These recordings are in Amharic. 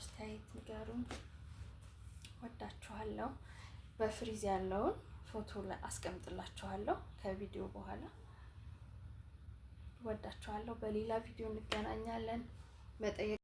አስተያየት ንገሩኝ። ወዳችኋለሁ። በፍሪዝ ያለውን ፎቶ ላይ አስቀምጥላችኋለሁ ከቪዲዮ በኋላ። ወዳችኋለሁ። በሌላ ቪዲዮ እንገናኛለን። መጠየቅ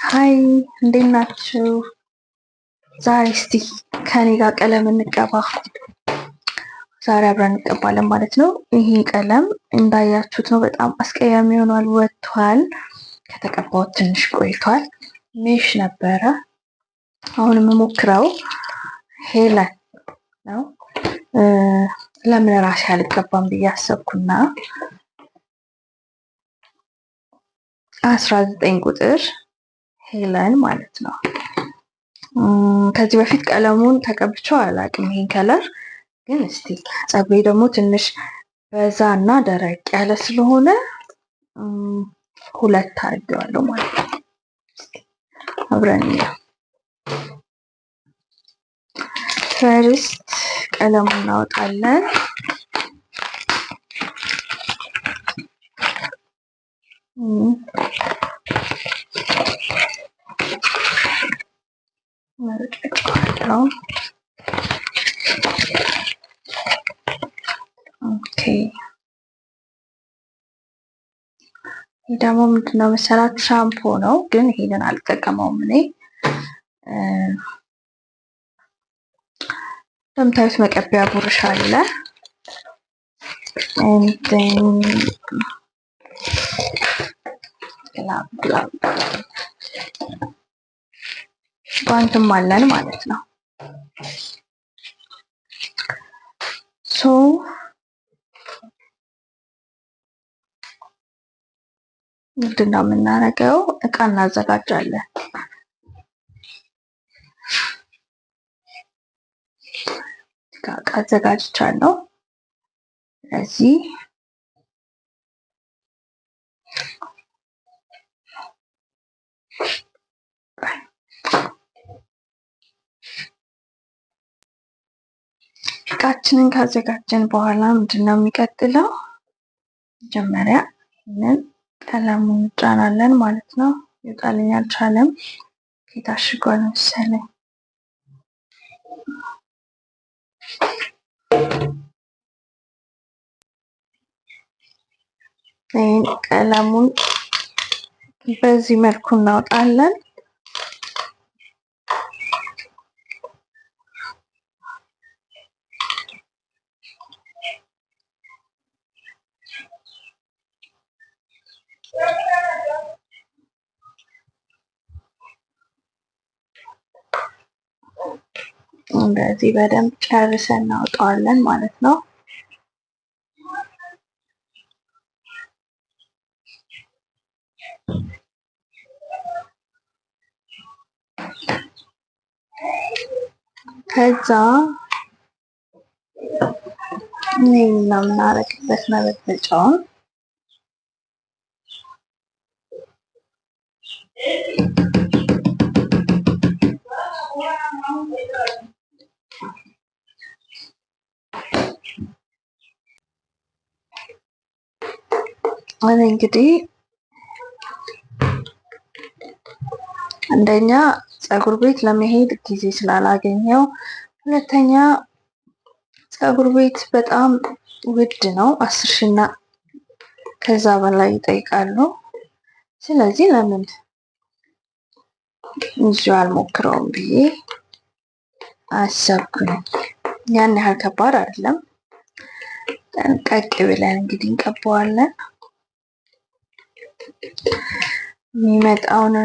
ሃይ እንዴት ናችሁ? ዛሬ እስቲ ከኔ ጋር ቀለም እንቀባ። ዛሬ አብረን እንቀባለን ማለት ነው። ይሄ ቀለም እንዳያችሁት ነው፣ በጣም አስቀያሚ ሆኗል፣ ወጥቷል። ከተቀባው ትንሽ ቆይቷል። ሜሽ ነበረ። አሁን የምሞክረው ሄለን ነው። ለምን ራሴ አልቀባም ብዬ አሰብኩና 19 ቁጥር ሄለን ማለት ነው። ከዚህ በፊት ቀለሙን ተቀብቼው አላውቅም ይሄን ከለር ግን እስቲ ፀጉሬ ደግሞ ትንሽ በዛ እና ደረቅ ያለ ስለሆነ ሁለት አድርጌዋለሁ ማለት ነው። አብረን ፈርስት ቀለሙን እናወጣለን። ኦኬ ይሄ ደግሞ ምንድነው መሰላችሁ? ሻምፖ ነው፣ ግን ይሄንን አልጠቀመውም እኔ። እንደምታዩት መቀቢያ ብሩሽ አለ። ጓንትም አለን ማለት ነው። ምንድነው የምናደርገው? እቃ እናዘጋጃለን። እቃ አዘጋጅቻለሁ። ስለዚህ እቃችንን ካዘጋጀን በኋላ ምንድነው የሚቀጥለው? መጀመሪያ ይህንን ቀለሙን እንጫናለን ማለት ነው። ይወጣልኝ አልቻለም። የታሽጓል መሰለኝ። ይህን ቀለሙን በዚህ መልኩ እናወጣለን። እንደዚህ በደንብ ጨርሰን እናወጣዋለን ማለት ነው። ከዛ ምን ነው የምናደርግበት መበጠጫውን እንግዲህ አንደኛ ፀጉር ቤት ለመሄድ ጊዜ ስላላገኘው፣ ሁለተኛ ፀጉር ቤት በጣም ውድ ነው፣ 10,000 እና ከዛ በላይ ይጠይቃሉ። ስለዚህ ለምን እዚሁ አልሞክረውም ብዬ አሰብኩኝ። ያን ያህል ከባድ አይደለም። ጠንቀቅ ብለን እንግዲህ እንቀባዋለን። የሚመጣውን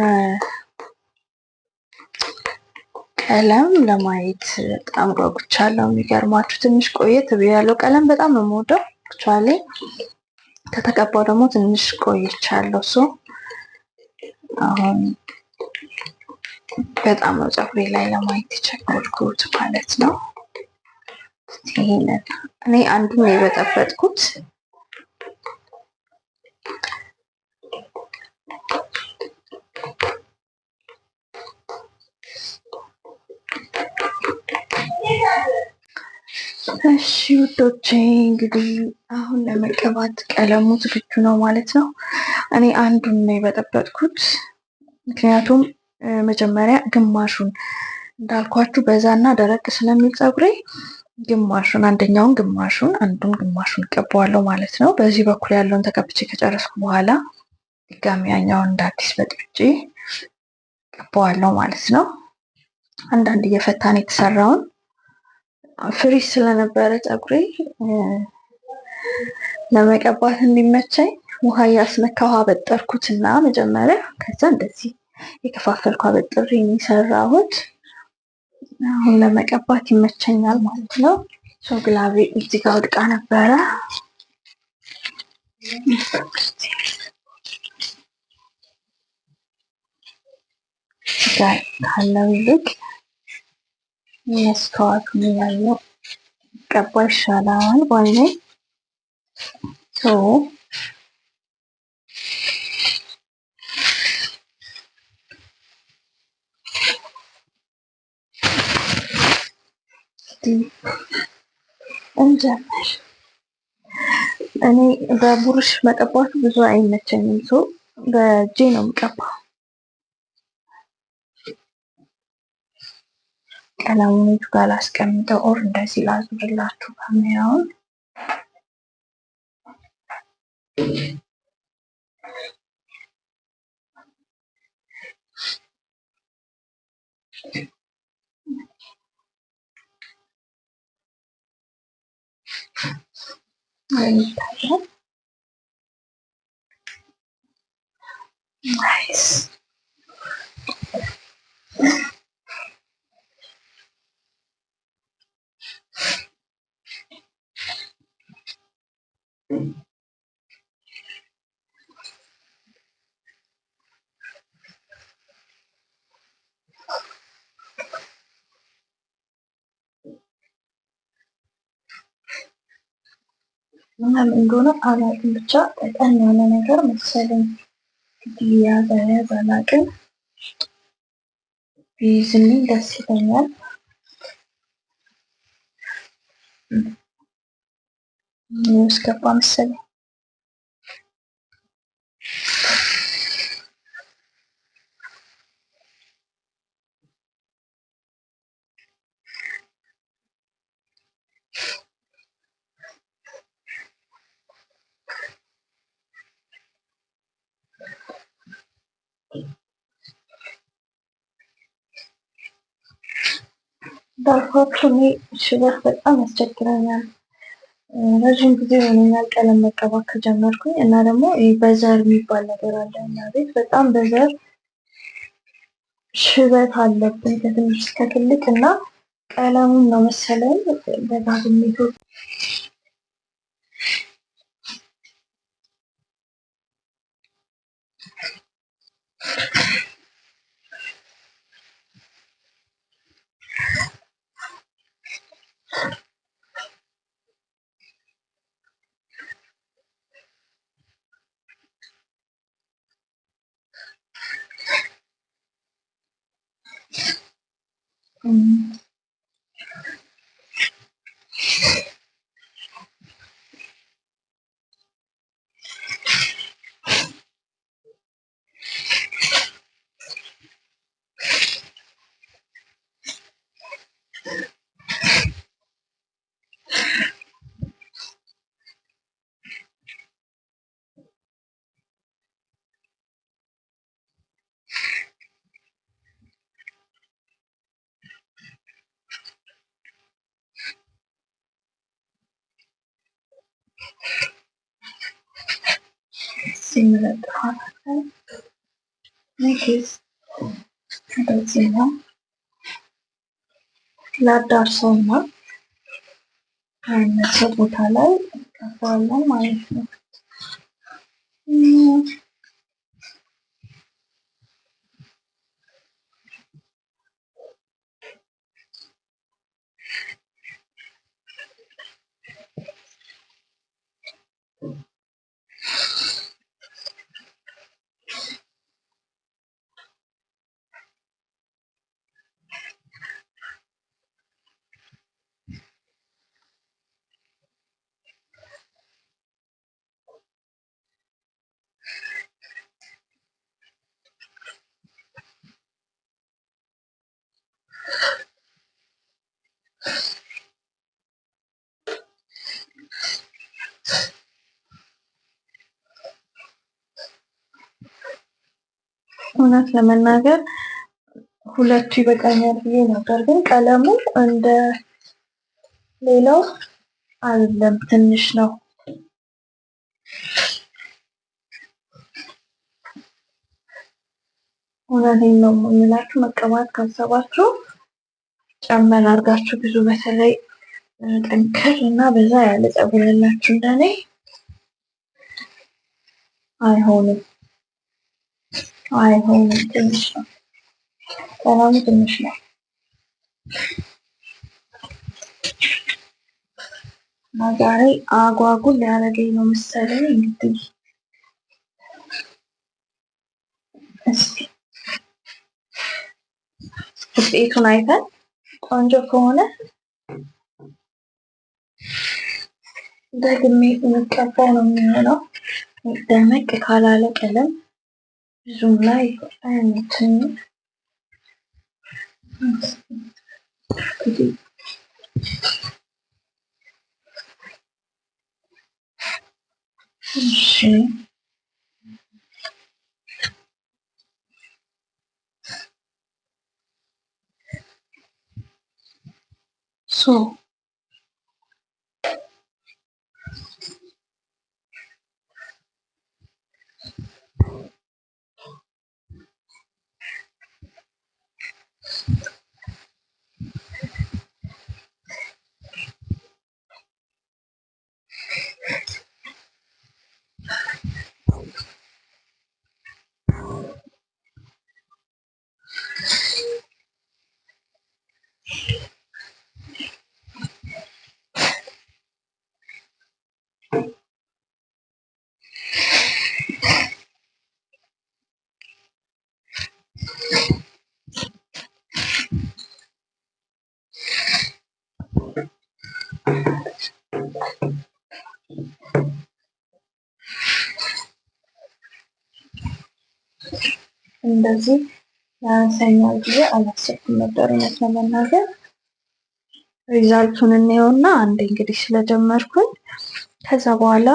ቀለም ለማየት በጣም ጓጉቻለሁ። የሚገርማችሁ ትንሽ ቆየት ብያለሁ። ቀለም በጣም ነው የምወደው። አክቹዋሊ ከተቀባው ደግሞ ትንሽ ቆይቻለሁ። አሁን በጣም ነው ፀጉሬ ላይ ለማየት የቸኮልኩት ማለት ነው። ይሄንን እኔ አንዱን ነው የበጠበጥኩት። እሺ ውዶቼ እንግዲህ አሁን ለመቀባት ቀለሙ ዝግጁ ነው ማለት ነው። እኔ አንዱን ነው የበጠበጥኩት፣ ምክንያቱም መጀመሪያ ግማሹን እንዳልኳችሁ በዛና ደረቅ ስለሚል ፀጉሬ ግማሹን አንዱን ግማሹን እቀባዋለሁ ማለት ነው። በዚህ በኩል ያለውን ተቀብቼ ከጨረስኩ በኋላ ድጋሚ ያኛውን እንደ አዲስ በጥብጬ እቀባዋለሁ ማለት ነው። አንዳንድ እየፈታን የተሰራውን ፍሪዝ ስለነበረ ፀጉሬ ለመቀባት እንዲመቸኝ ውሃ እያስነካሁ አበጠርኩትና መጀመሪያ ከዛ እንደዚህ የከፋፈልኩ አበጥሬ የሚሰራሁት አሁን ለመቀባት ይመቸኛል ማለት ነው። ግላቤ እዚህ ጋር ወድቃ ነበረ። ካለው ይልቅ መስታወቱን ያለው ቀባ ይሻላል ባይ ነኝ። እንጀምር። እኔ በቡሩሽ መቀባቱ ብዙ አይመቸኝም፣ በእጄ ነው የምቀባው። ቀለሙን የቱ ጋር ላስቀምጠው? ኦር እንደዚህ ላዙርላችሁ ካሜራውን። ይታያል። ናይስ። ምንም እንደሆነ አላውቅም፣ ብቻ ቀጠን ያለ ነገር መሰለኝ። እንግዲህ ያዘ አላውቅም፣ ቢይዝልኝ ደስ ይለኛል። እስከባ መሰለኝ። እንዳልኳችሁ እኔ ሽበት በጣም ያስቸግረኛል። ረዥም ጊዜ ሆኖኛል ቀለም መቀባት ከጀመርኩኝ እና ደግሞ በዘር የሚባል ነገር አለ እና ቤት በጣም በዘር ሽበት አለብን ከትንሽ እስከ ትልቅ እና ቀለሙን ነው መሰለኝ ደጋግሜ ሲመለጥፋታል ነክስ እንደዚህ ነው ላዳርሰውና ከነሰ ቦታ ላይ ቀባዋለን ማለት ነው። እውነት ለመናገር ሁለቱ ይበቃኛል ብዬ ነበር፣ ግን ቀለሙ እንደ ሌላው አይደለም፣ ትንሽ ነው። እውነቴን ነው የምላችሁ። መቀባት ካሰባችሁ ጨመር አድርጋችሁ ብዙ፣ በተለይ ጠንከር እና በዛ ያለ ፀጉር ያላችሁ እንደኔ አይሆንም አይሆንም። ትንሽ ነው ቀለሙ፣ ትንሽ ነው። ዛሬ አጓጉል ሊያደርገኝ ነው መሰለኝ። እንግዲህ እስኪ ውጤቱን አይተን ቆንጆ ከሆነ ደግሜ የምቀባው ነው የሚሆነው። ደመቅ ካላለ ቀለም ብዙም ላይ አይመቸኝም። እሺ እንደዚህ ያንሰኛል ብዬ አላሰብኩም ነበር እውነት ለመናገር። ሪዛልቱን እንየውና አንዴ እንግዲህ ስለጀመርኩኝ ከዛ በኋላ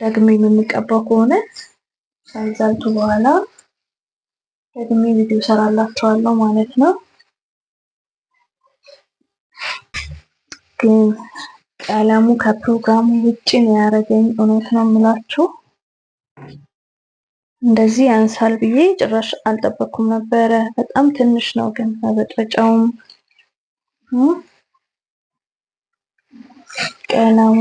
ደግሜ የምንቀባው ከሆነ ከሪዛልቱ በኋላ ደግሜ ቪዲዮ ሰራላችኋለሁ ማለት ነው። ግን ቀለሙ ከፕሮግራሙ ውጭ ነው ያደረገኝ፣ እውነት ነው የምላችሁ። እንደዚህ ያንሳል ብዬ ጭራሽ አልጠበኩም ነበረ። በጣም ትንሽ ነው ግን መበጥበጫውም ቀለሙ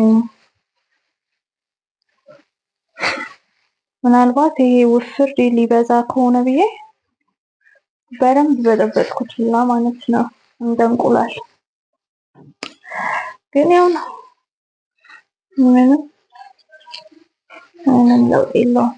ምናልባት ይሄ ውፍር ሊበዛ ከሆነ ብዬ በደንብ በጠበጥኩት ሁላ ማለት ነው፣ እንደ እንቁላል። ግን ያው ነው፣ ምንም ለውጥ የለውም።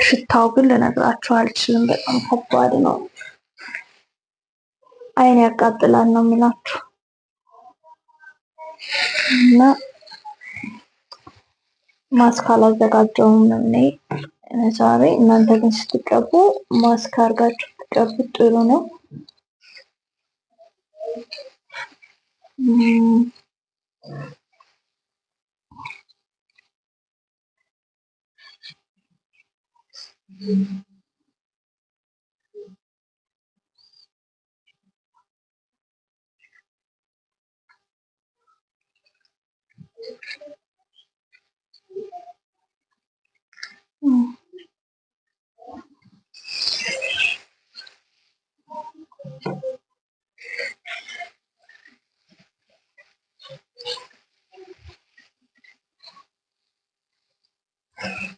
ሽታው ግን ልነግራችሁ አልችልም፣ በጣም ከባድ ነው። አይን ያቃጥላል ነው የምላችሁ። እና ማስክ አላዘጋጀውም እኔ ዛሬ። እናንተ ግን ስትቀቡ ማስክ አድርጋችሁ ትቀቡት ጥሩ ነው።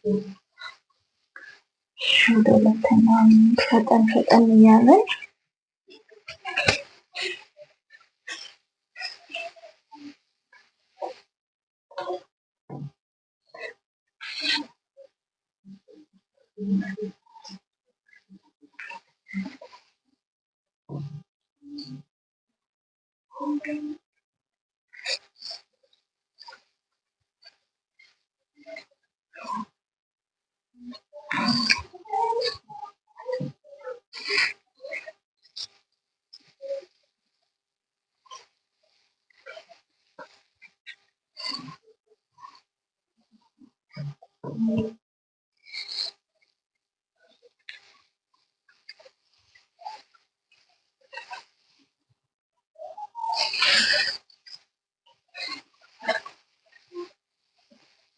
ወደ ሁለተኛ ፈጠን ፈጠን እያለን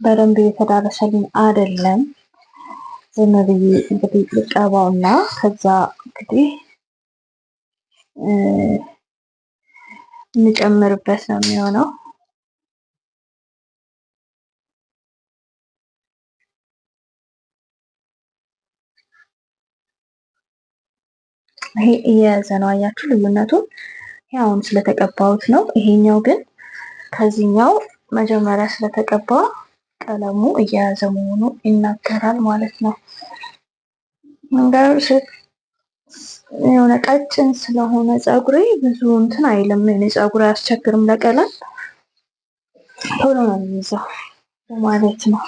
በደንብ እየተዳረሰልኝ አይደለም። ዝም ብዬ እንግዲህ ልቀባውና ከዛ እንግዲህ እንጨምርበት ነው የሚሆነው። ይሄ እየያዘ ነው፣ አያችሁ ልዩነቱን? አሁን ስለተቀባሁት ነው። ይሄኛው ግን ከዚህኛው መጀመሪያ ስለተቀባ ቀለሙ እየያዘ መሆኑ ይናገራል ማለት ነው። የሆነ ቀጭን ስለሆነ ፀጉሬ ብዙ እንትን አይልም። እኔ ፀጉሬ አያስቸግርም ለቀለም፣ ቶሎ ነው የሚይዘው ማለት ነው።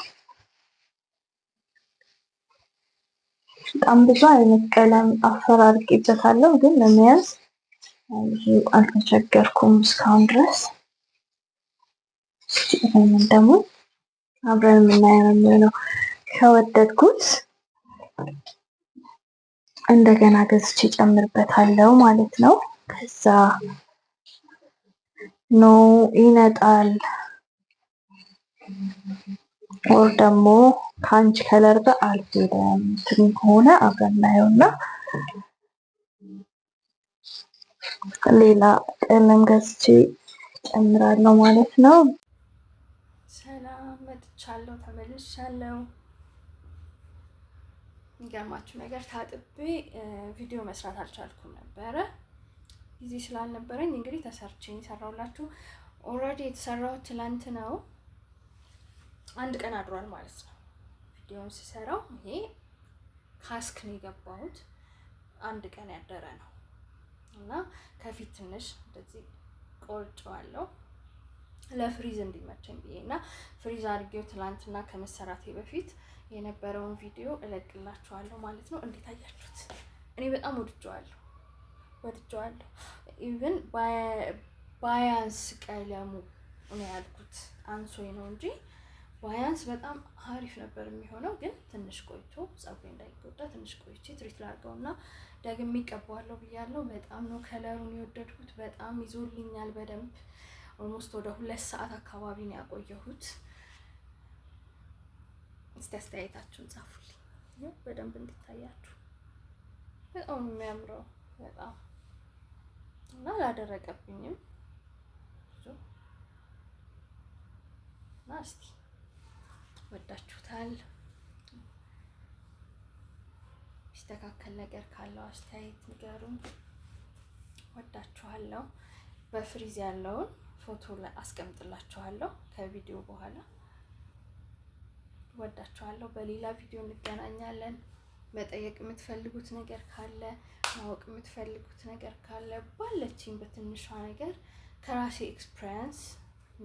በጣም ብዙ አይነት ቀለም አፈራርቄበታለሁ፣ ግን ለመያዝ አልተቸገርኩም እስካሁን ድረስ። ይሄንን ደግሞ አብረን የምናየው ነው። ከወደድኩት እንደገና ገዝቼ ጨምርበታለሁ ማለት ነው። ከዛ ነው ይነጣል ወር ደግሞ ከአንቺ ከለር ጋር አልሄደም ትም ከሆነ አብረን እናየውና ሌላ ቀለም ገዝቼ ጨምራለሁ ማለት ነው። ሰላም መጥቻለሁ፣ ተመልሻለሁ። የሚገርማችሁ ነገር ታጥቤ ቪዲዮ መስራት አልቻልኩም ነበረ፣ ጊዜ ስላልነበረኝ። እንግዲህ ተሰርቼ የሰራሁላችሁ ኦልሬዲ የተሰራው ትላንት ነው። አንድ ቀን አድሯል ማለት ነው። ቪዲዮውን ሲሰራው ይሄ ካስክ ነው የገባሁት፣ አንድ ቀን ያደረ ነው እና ከፊት ትንሽ እንደዚህ ቆርጬዋለሁ ለፍሪዝ እንዲመቸኝ ብዬ እና ፍሪዝ አድርጌው ትላንትና ከመሰራቴ በፊት የነበረውን ቪዲዮ እለቅላችኋለሁ ማለት ነው። እንዴት አያችሁት? እኔ በጣም ወድጄዋለሁ። ኢቭን ባያንስ ቀለሙ ነው ያልኩት፣ አንሶኝ ነው እንጂ ባያንስ በጣም አሪፍ ነበር የሚሆነው። ግን ትንሽ ቆይቶ ፀጉሬ እንዳይጎዳ ትንሽ ቆይቼ ትሪት ላድርገውና ደግሜ እቀባዋለሁ ብያለሁ። በጣም ነው ከለሩን የወደድኩት። በጣም ይዞልኛል በደንብ። ኦልሞስት ወደ 2 ሰዓት አካባቢ ነው ያቆየሁት። እስቲ አስተያየታችሁን ጻፉልኝ በደንብ እንዲታያችሁ። በጣም ነው የሚያምረው በጣም እና አላደረቀብኝም። እና እስቲ ወዳችሁታል? ሲስተካከል ነገር ካለው አስተያየት ንገሩኝ። ወዳችኋለሁ። በፍሪዝ ያለውን ፎቶ ላይ አስቀምጥላችኋለሁ ከቪዲዮ በኋላ። ወዳችኋለሁ። በሌላ ቪዲዮ እንገናኛለን። መጠየቅ የምትፈልጉት ነገር ካለ፣ ማወቅ የምትፈልጉት ነገር ካለ ባለችኝ በትንሿ ነገር ከራሴ ኤክስፒሪየንስ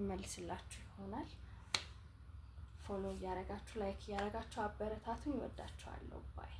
መልስላችሁ ይሆናል። ፎሎ እያረጋችሁ ላይክ እያረጋችሁ አበረታቱኝ። ወዳችኋለሁ። ባይ